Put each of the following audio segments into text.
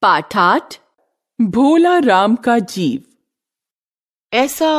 पाठ 8 भोला राम का जीव। ऐसा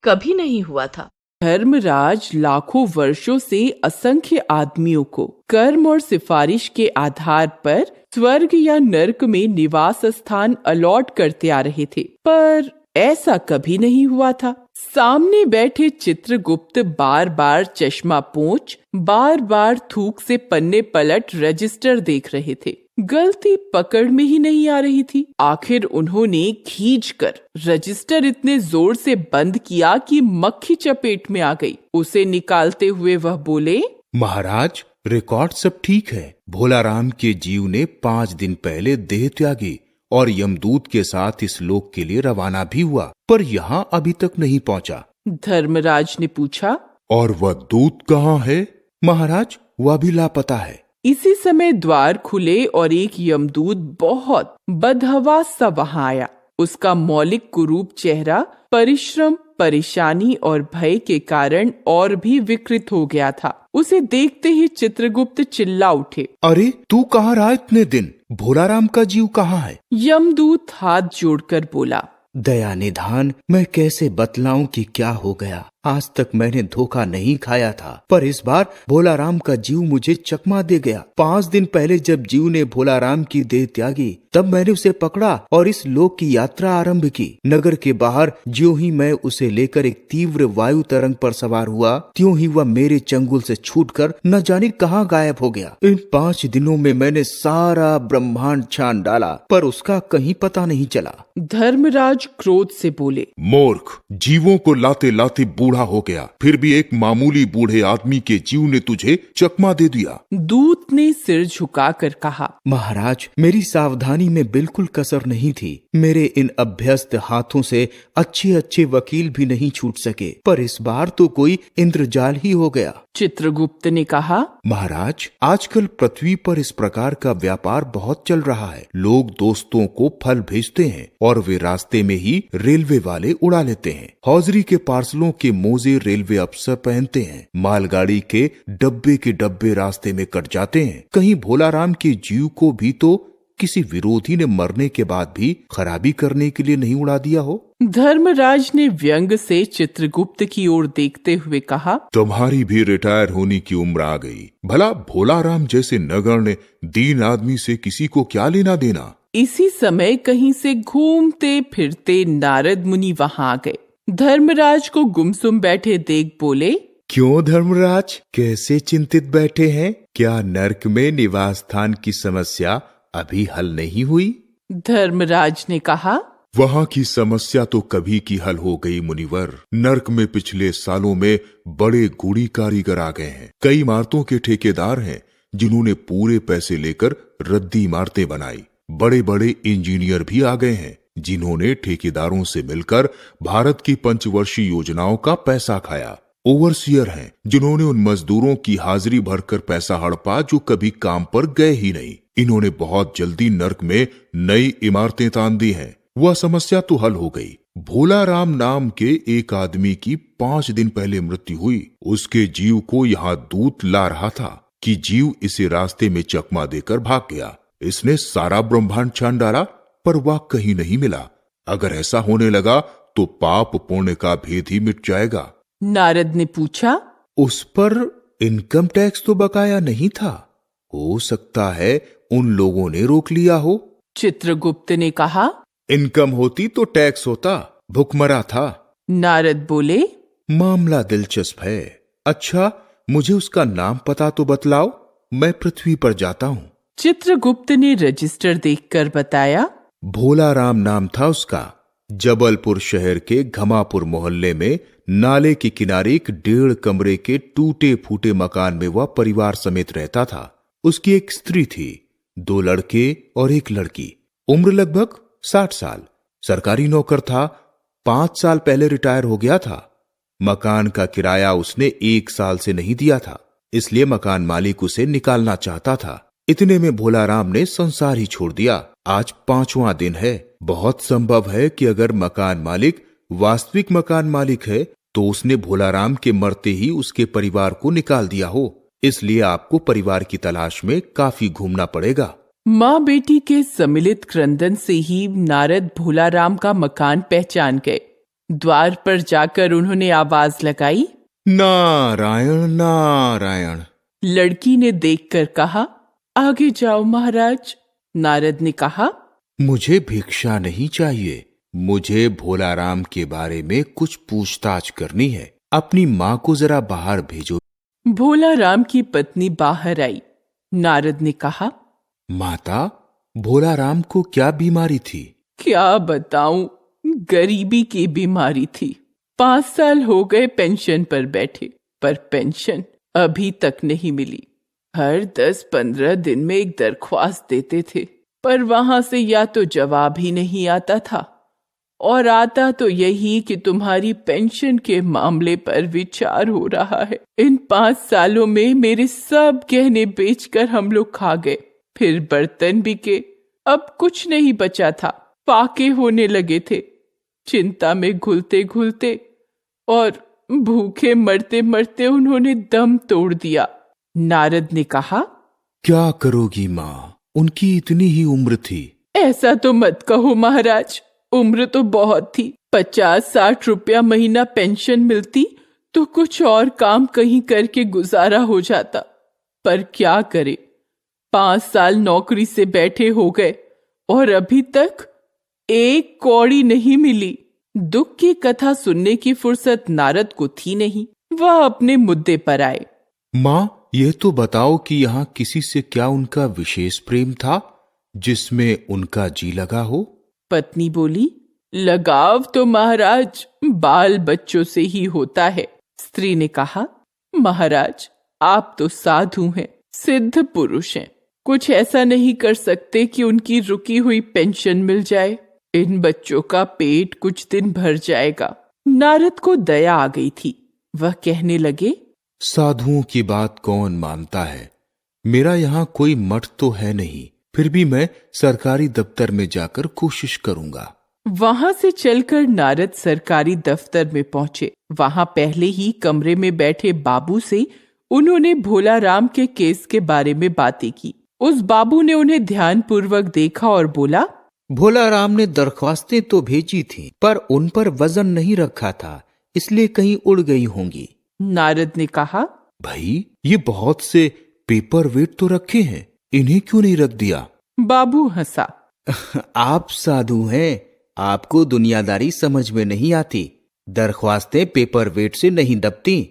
कभी नहीं हुआ था। धर्मराज लाखों वर्षों से असंख्य आदमियों को कर्म और सिफारिश के आधार पर स्वर्ग या नर्क में निवास स्थान अलॉट करते आ रहे थे, पर ऐसा कभी नहीं हुआ था। सामने बैठे चित्रगुप्त बार बार चश्मा पोंछ, बार बार थूक से पन्ने पलट रजिस्टर देख रहे थे। गलती पकड़ में ही नहीं आ रही थी। आखिर उन्होंने खींचकर रजिस्टर इतने जोर से बंद किया कि मक्खी चपेट में आ गई। उसे निकालते हुए वह बोले, महाराज, रिकॉर्ड सब ठीक है। भोला राम के जीव ने 5 दिन पहले देह त्यागी और यमदूत के साथ इस लोक के लिए रवाना भी हुआ, पर यहाँ अभी तक नहीं पहुँचा। धर्मराज ने पूछा, और वह दूत कहाँ है? महाराज, वह भी लापता है। इसी समय द्वार खुले और एक यमदूत बहुत बदहवास सा वहां आया। उसका मौलिक कुरूप चेहरा परिश्रम, परेशानी और भय के कारण और भी विकृत हो गया था। उसे देखते ही चित्रगुप्त चिल्ला उठे, अरे तू कहाँ रहा इतने दिन? भोला राम का जीव कहाँ है? यमदूत हाथ जोड़कर बोला, दया निधान, मैं कैसे बतलाऊं कि क्या हो गया। आज तक मैंने धोखा नहीं खाया था, पर इस बार भोला राम का जीव मुझे चकमा दे गया। 5 दिन पहले जब जीव ने भोला राम की देह त्यागी, तब मैंने उसे पकड़ा और इस लोक की यात्रा आरंभ की। नगर के बाहर ज्यों ही मैं उसे लेकर एक तीव्र वायु तरंग पर सवार हुआ, त्यों ही वह मेरे चंगुल से छूटकर न जाने कहाँ गायब हो गया। इन 5 दिनों में मैंने सारा ब्रह्मांड छान डाला, पर उसका कहीं पता नहीं चला। धर्मराज क्रोध से बोले, मूर्ख, जीवों को लाते लाते बूढ़ा हो गया, फिर भी एक मामूली बूढ़े आदमी के जीव ने तुझे चकमा दे दिया। दूत ने सिर झुकाकर कहा, महाराज, मेरी सावधानी में बिल्कुल कसर नहीं थी। मेरे इन अभ्यस्त हाथों से अच्छे अच्छे वकील भी नहीं छूट सके, पर इस बार तो कोई इंद्रजाल ही हो गया। चित्रगुप्त ने कहा, महाराज, आजकल पृथ्वी पर इस प्रकार का व्यापार बहुत चल रहा है। लोग दोस्तों को फल भेजते हैं और वे रास्ते में ही रेलवे वाले उड़ा लेते हैं। हौजरी के पार्सलों के मोजे रेलवे अफसर पहनते हैं। मालगाड़ी के डब्बे रास्ते में कट जाते हैं। कहीं भोला राम के जीव को भी तो किसी विरोधी ने मरने के बाद भी खराबी करने के लिए नहीं उड़ा दिया हो। धर्मराज ने व्यंग से चित्रगुप्त की ओर देखते हुए कहा, तुम्हारी भी रिटायर होने की उम्र आ गई। भला भोला राम जैसे नगण्य दीन आदमी से किसी को क्या लेना देना। इसी समय कहीं से घूमते फिरते नारद मुनि वहां आ गए। धर्मराज को गुमसुम बैठे देख बोले, क्यों धर्मराज, कैसे चिंतित बैठे हैं? क्या नर्क में निवास स्थान की समस्या अभी हल नहीं हुई? धर्मराज ने कहा, वहाँ की समस्या तो कभी की हल हो गई मुनिवर। नर्क में पिछले सालों में बड़े गुड़ी कारीगर आ गए हैं। कई इमारतों के ठेकेदार हैं जिन्होंने पूरे पैसे लेकर रद्दी इमारतें बनाई। बड़े बड़े इंजीनियर भी आ गए हैं जिन्होंने ठेकेदारों से मिलकर भारत की पंचवर्षीय योजनाओं का पैसा खाया। ओवरसियर हैं जिन्होंने उन मजदूरों की हाजिरी भरकर पैसा हड़पा जो कभी काम पर गए ही नहीं। इन्होंने बहुत जल्दी नर्क में नई इमारतें तान दी हैं। वह समस्या तो हल हो गई। भोला राम नाम के एक आदमी की 5 दिन पहले मृत्यु हुई। उसके जीव को यहाँ दूत ला रहा था कि जीव इसे रास्ते में चकमा देकर भाग गया। इसने सारा ब्रह्मांड छान डाला, पर वह कहीं नहीं मिला। अगर ऐसा होने लगा तो पाप पुण्य का भेद ही मिट जाएगा। नारद ने पूछा, उस पर इनकम टैक्स तो बकाया नहीं था। हो सकता है उन लोगों ने रोक लिया हो। चित्रगुप्त ने कहा, इनकम होती तो टैक्स होता, भुखमरा था। नारद बोले, मामला दिलचस्प है। अच्छा, मुझे उसका नाम पता तो बतलाओ, मैं पृथ्वी पर जाता हूँ। चित्रगुप्त ने रजिस्टर देखकर बताया, भोला राम नाम था उसका। जबलपुर शहर के घमापुर मोहल्ले में नाले के किनारे एक 1.5 कमरे के टूटे फूटे मकान में वह परिवार समेत रहता था। उसकी एक स्त्री थी, 2 लड़के और 1 लड़की। उम्र लगभग 60 साल। सरकारी नौकर था। 5 साल पहले रिटायर हो गया था। मकान का किराया उसने 1 साल से नहीं दिया था, इसलिए मकान मालिक उसे निकालना चाहता था। इतने में भोला राम ने संसार ही छोड़ दिया। आज 5वां दिन है। बहुत संभव है कि अगर मकान मालिक वास्तविक मकान मालिक है तो उसने भोला राम के मरते ही उसके परिवार को निकाल दिया हो। इसलिए आपको परिवार की तलाश में काफी घूमना पड़ेगा। माँ बेटी के सम्मिलित क्रंदन से ही नारद भोलाराम का मकान पहचान गए। द्वार पर जाकर उन्होंने आवाज लगाई, नारायण नारायण। लड़की ने देखकर कहा, आगे जाओ महाराज। नारद ने कहा, मुझे भिक्षा नहीं चाहिए, मुझे भोलाराम के बारे में कुछ पूछताछ करनी है। अपनी माँ को जरा बाहर भेजो। भोलाराम की पत्नी बाहर आई। नारद ने कहा, माता, भोलाराम को क्या बीमारी थी? क्या बताऊं, गरीबी की बीमारी थी। 5 साल हो गए पेंशन पर बैठे, पर पेंशन अभी तक नहीं मिली। हर 10-15 दिन में एक दरख्वास्त देते थे, पर वहां से या तो जवाब ही नहीं आता था, और आता तो यही कि तुम्हारी पेंशन के मामले पर विचार हो रहा है। इन 5 सालों में मेरे सब गहने बेचकर हम लोग खा गए, फिर बर्तन बिके, अब कुछ नहीं बचा था। फाके होने लगे थे। चिंता में घुलते घुलते और भूखे मरते मरते उन्होंने दम तोड़ दिया। नारद ने कहा, क्या करोगी माँ, उनकी इतनी ही उम्र थी। ऐसा तो मत कहो महाराज, उम्र तो बहुत थी। 50-60 रुपया महीना पेंशन मिलती तो कुछ और काम कहीं करके गुजारा हो जाता, पर क्या करे, 5 साल नौकरी से बैठे हो गए और अभी तक एक कौड़ी नहीं मिली। दुख की कथा सुनने की फुर्सत नारद को थी नहीं। वह अपने मुद्दे पर आए। माँ, ये तो बताओ कि यहाँ किसी से क्या उनका विशेष प्रेम था जिसमें उनका जी लगा हो? पत्नी बोली, लगाव तो महाराज बाल बच्चों से ही होता है। स्त्री ने कहा, महाराज आप तो साधु हैं, सिद्ध पुरुष हैं, कुछ ऐसा नहीं कर सकते कि उनकी रुकी हुई पेंशन मिल जाए? इन बच्चों का पेट कुछ दिन भर जाएगा। नारद को दया आ गई थी। वह कहने लगे, साधुओं की बात कौन मानता है? मेरा यहाँ कोई मठ तो है नहीं, फिर भी मैं सरकारी दफ्तर में जाकर कोशिश करूंगा। वहां से चलकर नारद सरकारी दफ्तर में पहुंचे। वहां पहले ही कमरे में बैठे बाबू से उन्होंने भोलाराम के केस के बारे में बातें की। उस बाबू ने उन्हें ध्यानपूर्वक देखा और बोला, भोलाराम ने दरख्वास्तें तो भेजी थी, पर उन पर वजन नहीं रखा था, इसलिए कहीं उड़ गई होंगी। नारद ने कहा, भाई, ये बहुत से पेपर वेट तो रखे हैं, इन्हें क्यों नहीं रख दिया? बाबू हंसा। आप साधु हैं, आपको दुनियादारी समझ में नहीं आती। दरख्वास्तें पेपर वेट से नहीं दबती।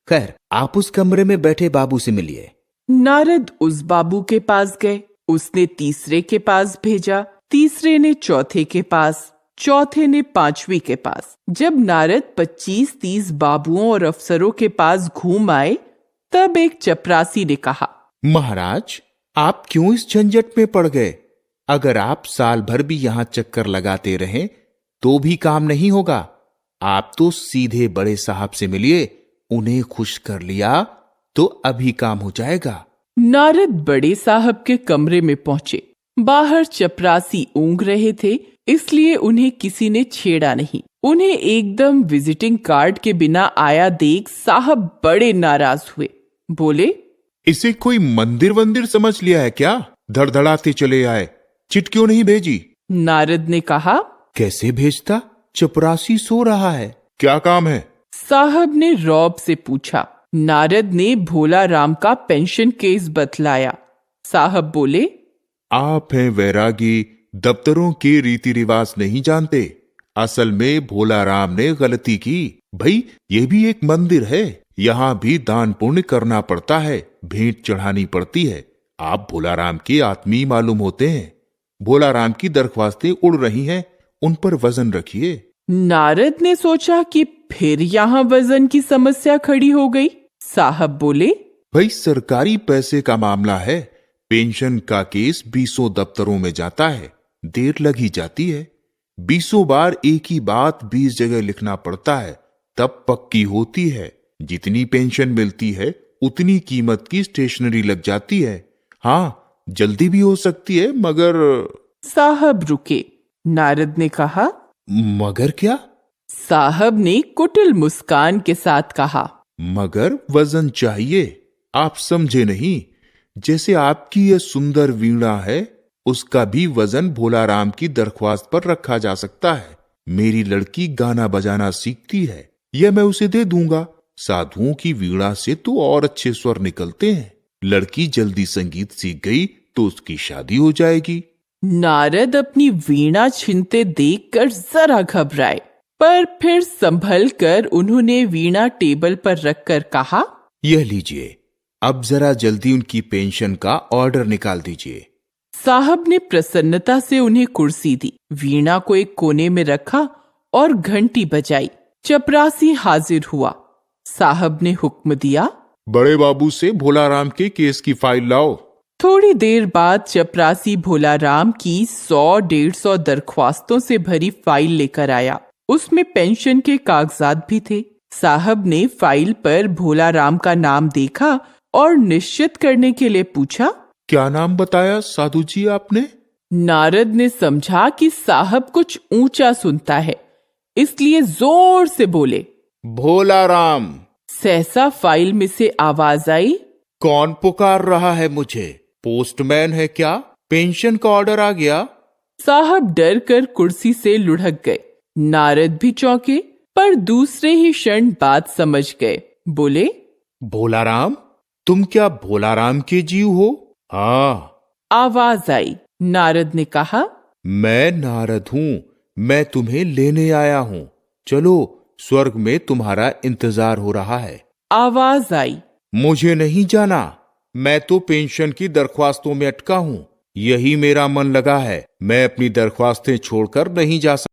खैर, आप उस कमरे में बैठे बाबू से मिलिए। नारद उस बाबू के पास गए। उसने तीसरे के पास भेजा, तीसरे ने चौथे के पास, चौथे ने 5वीं के पास। जब नारद 25-30 बाबुओं और अफसरों के पास घूम आए, तब एक चपरासी ने कहा, महाराज, आप क्यों इस झंझट में पड़ गए? अगर आप साल भर भी यहाँ चक्कर लगाते रहें तो भी काम नहीं होगा। आप तो सीधे बड़े साहब से मिलिए, उन्हें खुश कर लिया तो अभी काम हो जाएगा। नारद बड़े साहब के कमरे में पहुंचे। बाहर चपरासी ऊँघ रहे थे, इसलिए उन्हें किसी ने छेड़ा नहीं। उन्हें एकदम विजिटिंग कार्ड के बिना आया देख साहब बड़े नाराज हुए। बोले, इसे कोई मंदिर वंदिर समझ लिया है क्या? धड़धड़ाते चले आए, चिट क्यों नहीं भेजी? नारद ने कहा, कैसे भेजता? चपरासी सो रहा है। क्या काम है? साहब ने रौब से पूछा। नारद ने भोलाराम का पेंशन केस बतलाया। साहब बोले, आप हैं वैरागी, दफ्तरों के रीति रिवाज नहीं जानते। असल में भोलाराम ने गलती की। भाई, ये भी एक मंदिर है, यहाँ भी दान पुण्य करना पड़ता है, भेंट चढ़ानी पड़ती है। आप भोलाराम के आत्मी मालूम होते हैं। भोलाराम की दरख्वास्तें उड़ रही हैं, उन पर वजन रखिए। नारद ने सोचा कि फिर यहाँ वजन की समस्या खड़ी हो गई। साहब बोले, भाई, सरकारी पैसे का मामला है, पेंशन का केस 20 दफ्तरों में जाता है, देर लगी जाती है। 20 बार एक ही बात 20 जगह लिखना पड़ता है, तब पक्की होती है। जितनी पेंशन मिलती है उतनी कीमत की स्टेशनरी लग जाती है। हाँ, जल्दी भी हो सकती है, मगर। साहब रुके। नारद ने कहा, मगर क्या? साहब ने कुटिल मुस्कान के साथ कहा, मगर वजन चाहिए। आप समझे नहीं। जैसे आपकी यह सुंदर वीणा है, उसका भी वजन भोलाराम की दरख्वास्त पर रखा जा सकता है। मेरी लड़की गाना बजाना सीखती है, यह मैं उसे दे दूंगा। साधुओं की वीणा से तो और अच्छे स्वर निकलते हैं। लड़की जल्दी संगीत सीख गई तो उसकी शादी हो जाएगी। नारद अपनी वीणा छीनते देखकर जरा घबराए, पर फिर संभल कर उन्होंने वीणा टेबल पर रखकर कहा, यह लीजिए, अब जरा जल्दी उनकी पेंशन का ऑर्डर निकाल दीजिए। साहब ने प्रसन्नता से उन्हें कुर्सी दी, वीणा को एक कोने में रखा और घंटी बजाई। चपरासी हाजिर हुआ। साहब ने हुक्म दिया, बड़े बाबू से भोलाराम के केस की फाइल लाओ। थोड़ी देर बाद चपरासी भोलाराम की 100-150 दरख्वास्तों से भरी फाइल लेकर आया। उसमें पेंशन के कागजात भी थे। साहब ने फाइल पर भोलाराम का नाम देखा और निश्चित करने के लिए पूछा, क्या नाम बताया साधु जी आपने? नारद ने समझा कि साहब कुछ ऊंचा सुनता है, इसलिए जोर से बोले, भोलाराम। सहसा फाइल में से आवाज आई, कौन पुकार रहा है मुझे? पोस्टमैन है क्या? पेंशन का ऑर्डर आ गया। साहब डर कर कुर्सी से लुढ़क गए। नारद भी चौंके, पर दूसरे ही क्षण बात समझ गए। बोले, भोलाराम, तुम क्या भोलाराम के जीव हो? हाँ। आवाज आई। नारद ने कहा, मैं नारद हूँ, मैं तुम्हें लेने आया हूँ। चलो, स्वर्ग में तुम्हारा इंतजार हो रहा है। आवाज आई, मुझे नहीं जाना, मैं तो पेंशन की दरख्वास्तों में अटका हूँ। यही मेरा मन लगा है, मैं अपनी दरख्वास्तें छोड़कर नहीं जा सकता।